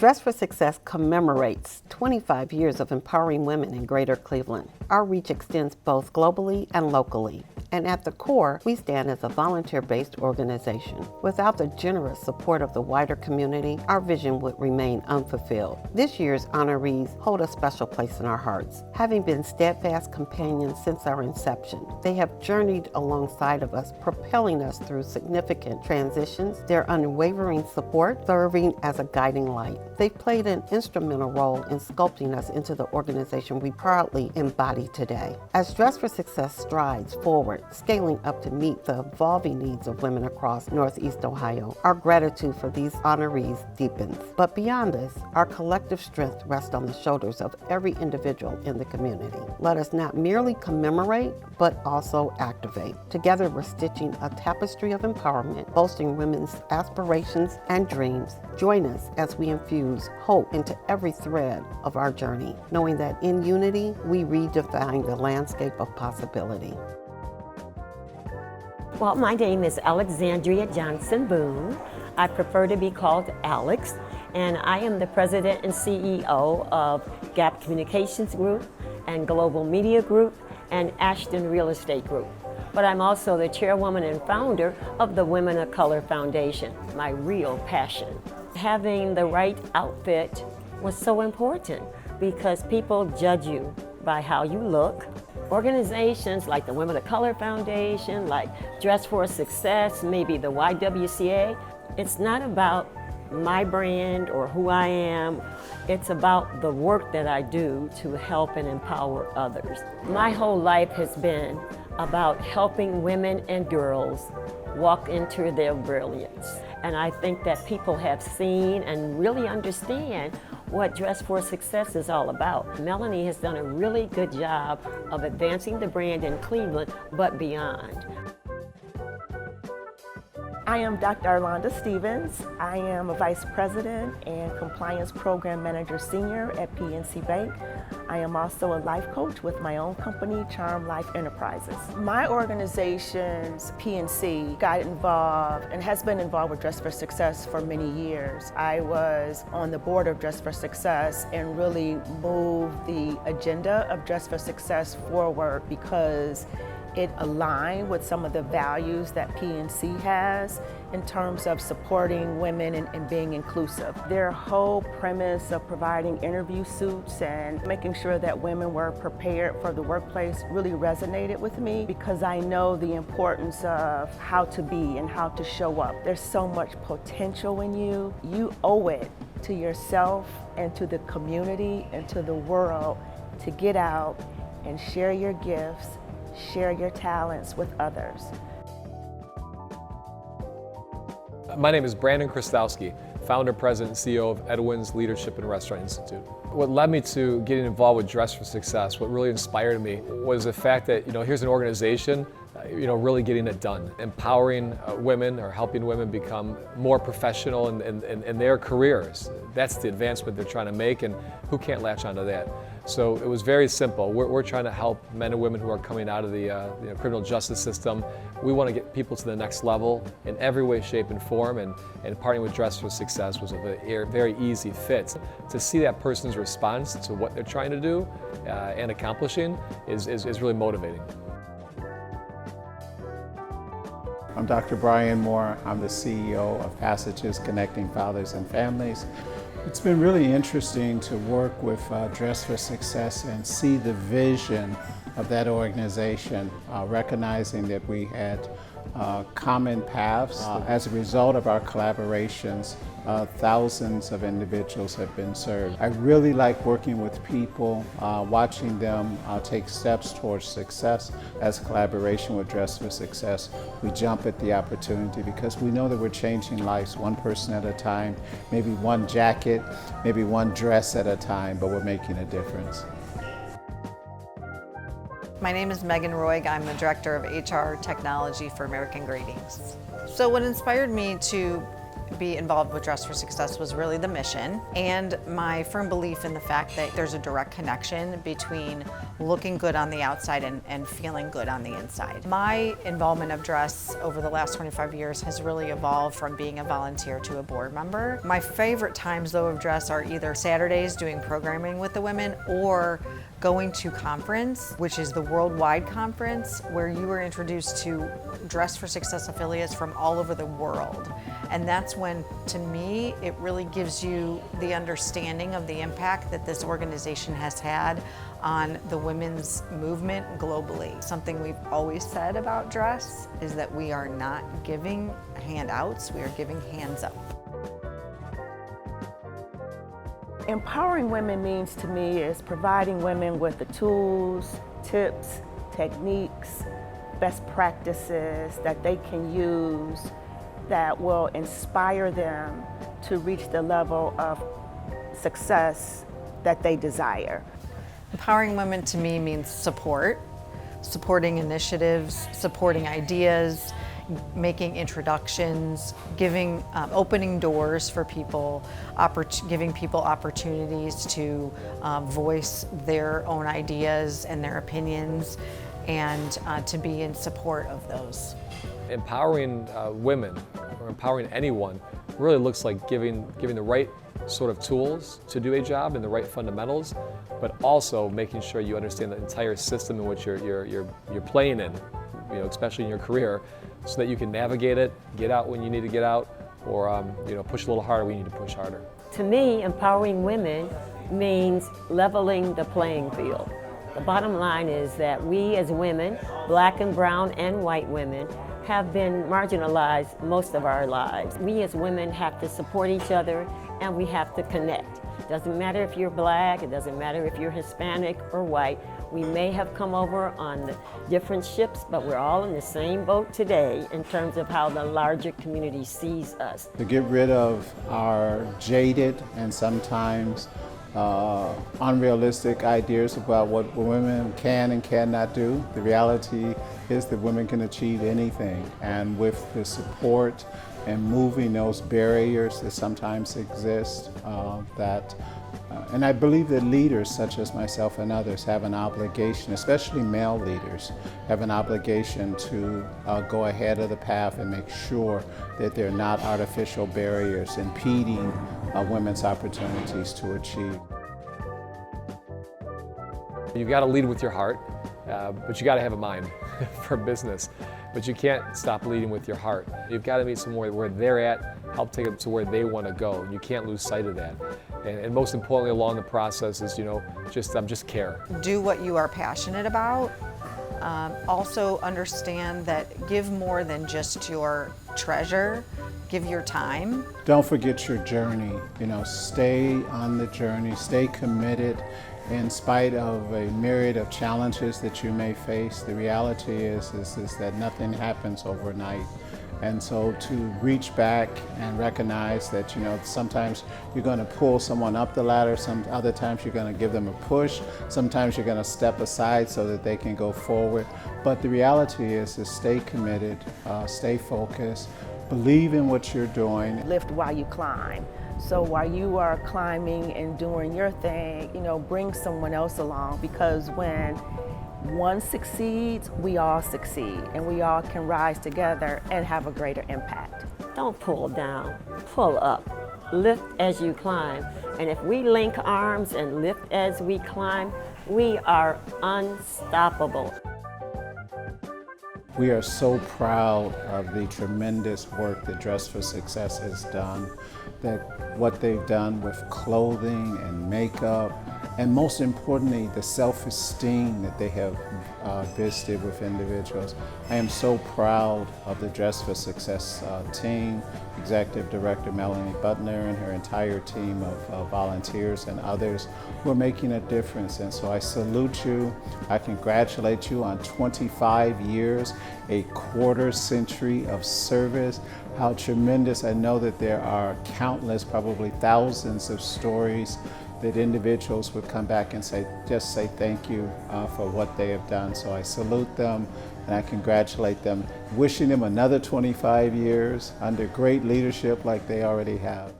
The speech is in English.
Dress for Success commemorates 25 years of empowering women in Greater Cleveland. Our reach extends both globally and locally. And at the core, we stand as a volunteer-based organization. Without the generous support of the wider community, our vision would remain unfulfilled. This year's honorees hold a special place in our hearts. Having been steadfast companions since our inception, they have journeyed alongside of us, propelling us through significant transitions, their unwavering support serving as a guiding light. They've played an instrumental role in sculpting us into the organization we proudly embody today. As Dress for Success strides forward, scaling up to meet the evolving needs of women across Northeast Ohio, our gratitude for these honorees deepens. But beyond this, our collective strength rests on the shoulders of every individual in the community. Let us not merely commemorate, but also activate. Together, we're stitching a tapestry of empowerment, bolstering women's aspirations and dreams. Join us as we infuse hope into every thread of our journey, knowing that in unity, we redefine the landscape of possibility. Well, my name is Alexandria Johnson Boone. I prefer to be called Alex, and I am the president and CEO of Gap Communications Group and Global Media Group and Ashton Real Estate Group. But I'm also the chairwoman and founder of the Women of Color Foundation, my real passion. Having the right outfit was so important because people judge you by how you look. Organizations like the Women of Color Foundation, like Dress for Success, maybe the YWCA, it's not about my brand or who I am. It's about the work that I do to help and empower others. My whole life has been about helping women and girls walk into their brilliance. And I think that people have seen and really understand what Dress for Success is all about. Melanie has done a really good job of advancing the brand in Cleveland, but beyond. I am Dr. Arlonda Stevens. I am a Vice President and Compliance Program Manager Senior at PNC Bank. I am also a life coach with my own company, Charm Life Enterprises. My organization's PNC got involved and has been involved with Dress for Success for many years. I was on the board of Dress for Success and really moved the agenda of Dress for Success forward because it aligned with some of the values that PNC has in terms of supporting women and being inclusive. Their whole premise of providing interview suits and making sure that women were prepared for the workplace really resonated with me because I know the importance of how to be and how to show up. There's so much potential in you. You owe it to yourself and to the community and to the world to get out and share your gifts, share your talents with others. My name is Brandon Krastowski, founder, president, and CEO of Edwin's Leadership and Restaurant Institute. What led me to getting involved with Dress for Success, what really inspired me was the fact that, here's an organization, really getting it done, empowering women or helping women become more professional in their careers. That's the advancement they're trying to make, and who can't latch onto that? So it was very simple. We're trying to help men and women who are coming out of the criminal justice system. We want to get people to the next level in every way, shape, and form, and partnering with Dress for Success was a very easy fit. To see that person's response to what they're trying to do and accomplishing is really motivating. I'm Dr. Brian Moore. I'm the CEO of Passages Connecting Fathers and Families. It's been really interesting to work with Dress for Success and see the vision of that organization, recognizing that we had common paths. As a result of our collaborations, thousands of individuals have been served. I really like working with people, watching them take steps towards success. As a collaboration with Dress for Success, we jump at the opportunity because we know that we're changing lives one person at a time, maybe one jacket, maybe one dress at a time, but we're making a difference. My name is Megan Roig. I'm the Director of HR Technology for American Greetings. So what inspired me to be involved with Dress for Success was really the mission and my firm belief in the fact that there's a direct connection between looking good on the outside and feeling good on the inside. My involvement of Dress over the last 25 years has really evolved from being a volunteer to a board member. My favorite times though of Dress are either Saturdays doing programming with the women or going to conference, which is the worldwide conference, where you are introduced to Dress for Success affiliates from all over the world. And that's when, to me, it really gives you the understanding of the impact that this organization has had on the women's movement globally. Something we've always said about Dress is that we are not giving handouts, we are giving hands up. Empowering women means to me is providing women with the tools, tips, techniques, best practices that they can use that will inspire them to reach the level of success that they desire. Empowering women to me means support, supporting initiatives, supporting ideas, making introductions, giving, opening doors for people, giving people opportunities to voice their own ideas and their opinions, and to be in support of those. Empowering women, or empowering anyone, really looks like giving the right sort of tools to do a job and the right fundamentals, but also making sure you understand the entire system in which you're playing in, especially in your career, so that you can navigate it, get out when you need to get out, or push a little harder when you need to push harder. To me, empowering women means leveling the playing field. The bottom line is that we as women, black and brown and white women, have been marginalized most of our lives. We as women have to support each other and we have to connect. Doesn't matter if you're black, it doesn't matter if you're Hispanic or white. We may have come over on different ships, but we're all in the same boat today in terms of how the larger community sees us. To get rid of our jaded and sometimes unrealistic ideas about what women can and cannot do. The reality is that women can achieve anything, and with the support and moving those barriers that sometimes exist, and I believe that leaders such as myself and others have an obligation, especially male leaders, have an obligation to go ahead of the path and make sure that there are not artificial barriers impeding women's opportunities to achieve. You've got to lead with your heart, but you got to have a mind for business. But you can't stop leading with your heart. You've got to meet someone where they're at, help take them to where they want to go. You can't lose sight of that. And most importantly along the process is, just care. Do what you are passionate about. Also understand that give more than just your treasure. Give your time. Don't forget your journey. Stay on the journey, stay committed. In spite of a myriad of challenges that you may face, the reality is that nothing happens overnight. And so to reach back and recognize that, sometimes you're going to pull someone up the ladder, some other times you're going to give them a push, sometimes you're going to step aside so that they can go forward. But the reality is stay committed, stay focused, believe in what you're doing. Lift while you climb. So while you are climbing and doing your thing, bring someone else along, because when one succeeds, we all succeed, and we all can rise together and have a greater impact. Don't pull down, pull up. Lift as you climb. And if we link arms and lift as we climb, we are unstoppable. We are so proud of the tremendous work that Dress for Success has done, that what they've done with clothing and makeup, and most importantly, the self-esteem that they have visited with individuals. I am so proud of the Dress for Success team, Executive Director Melanie Butler and her entire team of volunteers and others who are making a difference. And so I salute you. I congratulate you on 25 years, a quarter century of service. How tremendous. I know that there are countless, probably thousands of stories that individuals would come back and just say thank you for what they have done. So I salute them and I congratulate them, wishing them another 25 years under great leadership like they already have.